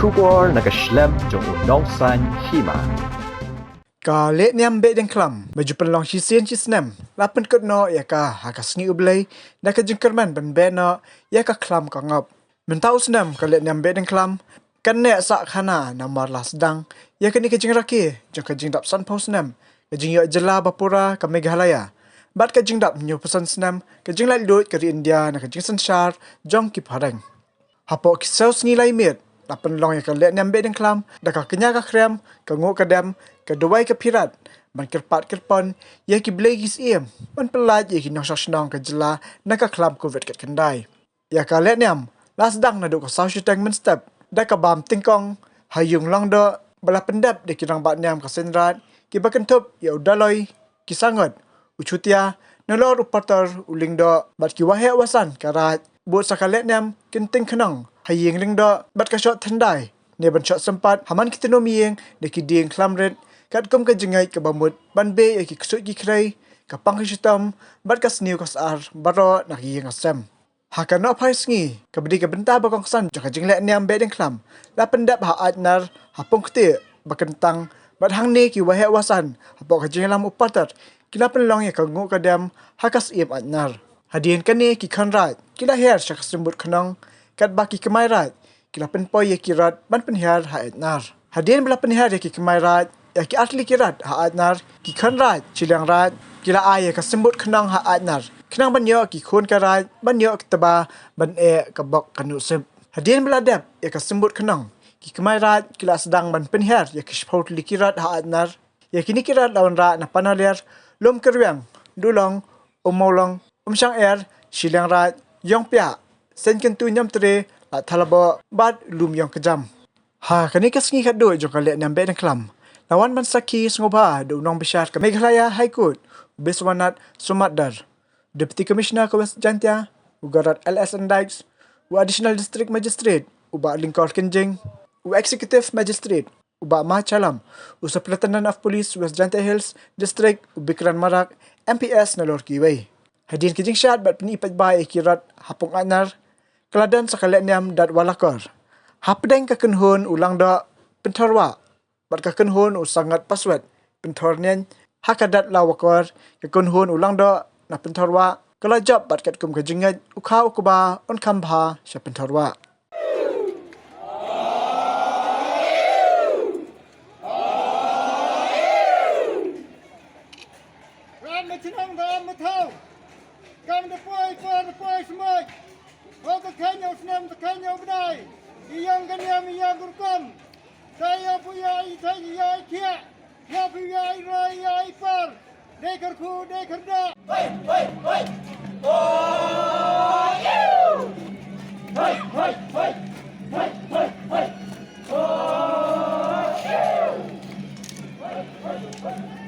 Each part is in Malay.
Kubor nakaslem jong udongsan Hima. Ka let niam Behdeiñkhlam baju penlong sisien cisnem lapen kutno ya ka hakas ngi ublay da ka jengkerman ben beno ya ka klam ka ngop mentau senam ka let niam Behdeiñkhlam kan ne sak khana namar las dang ya ka ni ka jeng raki jong ka jeng dap san pau senam ka jeng yo jela bapura ka Meghalaya bat ka jeng dap nyu pesan senam ka jeng lai lut ka India na ka jeng sanshar jong ki parang hapo ki saus ngi lai mit lapen long ya ka let niam Behdeiñkhlam da ka kenya ka krem ka ngo ka dam ka Jowai ka pirat ban kerpat kerpon ya ki blegis iem ban pelaj ya ki nong sasnong ka jela na ka klam covid kat kendai ya ka let niam las dang na do ka sau shitang men step da ka bam tingkong hayung long do bala pendap de ki rang bat niam ka Seinraij ki bakan top ya udaloi ki sangot uchutia nolor upatar uling do bat ki wahe wasan karat buat sakalet niam kinting khnong haying ling do bat ka shot thandai ne ban shot sempat haman kitino mieng de ki ding klamret kat kom ka jengai ka bamut ban be ya ki ksut ki krai ka pang hitam bat ka sniu ka sar baro nak yeng asam ha ka no phai sngi ka bedi ka benta ba kong san ka jingle niam Behdeiñkhlam la pendap ha Aitnar ha Pung bakentang bat hang ne ki wahe wasan ha po ka jinglam upatat kila penlong ya ka ngu ka dam ha kas iem Aitnar hadien ka ne ki Seinraij kila her shak sembut khnong kat baki kemairat kila penpoy ya ki rat ban penher ha Aitnar hadien bela penher ya ki kemairat ya ki atli kirat ha Aitnar ki Seinraij chilang rat kila aya ka sembut khnong ha Aitnar khnang ban yo ki khun ka rat ban yo ktaba ban ka bok kanu sep hadien bela dep ya ka sembut khnong ki kemairat kila sedang ban penher ya ki sport likirat ha Aitnar ya kini kirat lawan ra na panaler lom kerwang dulong omolong umsang chilang rat yong pia sen kentu nyam tre la thalabo bat lum yong kejam ha kani kasngi khat do jong ka le niam Behdeiñkhlam lawan ban saki sengoba do nong bishar ka Meghalaya High Court beswanat sumatdar Deputy Commissioner ka West Jantia ugarat LS and Dikes u Additional District Magistrate uba Lingkor Kenjing u Executive Magistrate uba Machalam u Superintendent of Police West Jantia Hills District u Bikran Marak MPS na Lor Kiway hadin kijing syat bat penipat bai kirat hapung Aitnar keladan sakale niam dat walakor hapdeng ka kenhun ulang da pentarwa bat ka kenhun u sangat paswat pentornen hakadat lawakor ka kenhun ulang da na pentarwa kala job bat kat kum ka jingat ukha ukuba on kambha sya pentarwa Kam de poi semai. Ho ka kanya senam ka kanya bedai. Iyang kanya iyang kurkom. Saya punya saya kia. Ya punya raya ipar. Dekar ku dekar da. Hoi hoi hoi. Oh you. Hoi hoi hoi. Hoi hoi hoi. Oh you. Hoi hoi hoi.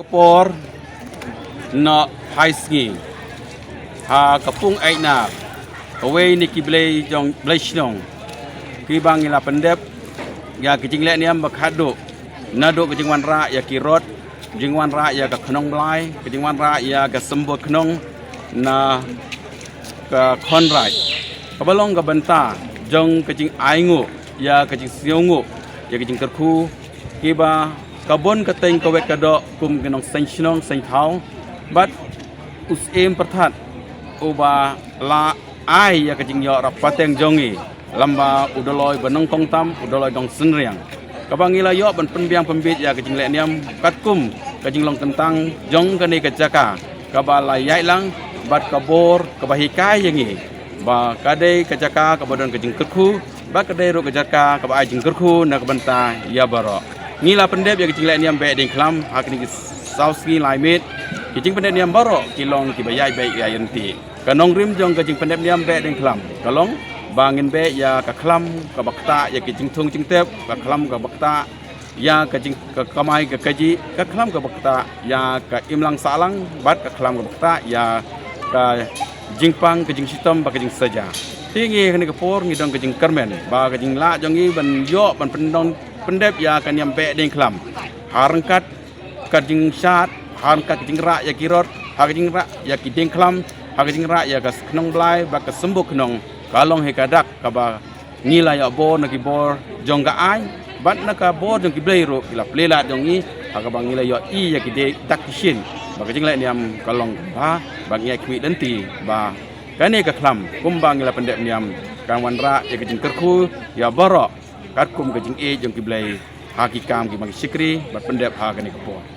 Por na Haisngi ha kapung Aitnar away ni kiblay jong blaishnong kibang ila pendep ya kicing lek niam bakhado nado kicing Wanrah ya kirot kicing Wanrah ya ka knong blai kicing Wanrah ya ka sembut knong na ka Seinraij kabalong ka benta jong kicing aingu ya kicing siongu ya kicing terku kiba kabon kateng kawet kadok kum genong sengnong sengthau bat usim perthat uba la ai ya kajing yo rapateng jongi lamba udoloi benong kong tam udoloi dong senriang kabangila yo ban penbiang pembit ya kajing lek niam katkum kajing long tentang jong kani kajaka kabala yai lang bat kabor kabahikai yangi ba kadai kajaka kabadon kajing kerku ba kadai ro kajaka kabai jing kerku na kabanta ya baro ngila pendep ya kecing lek niam Behdeiñkhlam hakni sauski laimit kecing pendep niam baro kilong kibayai baik ya yenti kanong rim jong kecing pendep niam Behdeiñkhlam kalong bangin be ya ka khlam ka bakta ya kecing thung cing tep ka khlam ka bakta ya kecing ka kamai ka kaji ka khlam ka bakta ya ka imlang salang bat ka khlam ka bakta ya ka jingpang kecing sitom ba kecing saja tingi kini kapor ngidong kecing kermen ba kecing la jongi ban yo ban pendong pendep ya kan yang Behdeiñkhlam harangkat kajing syat harangkat kajing rak ya kirot kajing rak ya Behdeiñkhlam kajing rak ya kas knong blai ba kas sembuh knong kalong he kadak kaba ngila ya bo naki bor jong ga ai bat naka bor jong ki blai ro kila plela jong ni kaba ngila ya i ya ki de tak kishin ba kajing lai niam kalong ba ba ngai kwi denti ba kane ka khlam kumbang ngila pendep niam kan Wanrah ya kajing kerku ya borok kat kum kajing jong kiblai hakikam ki bang sikri bat pendep ha kani kapor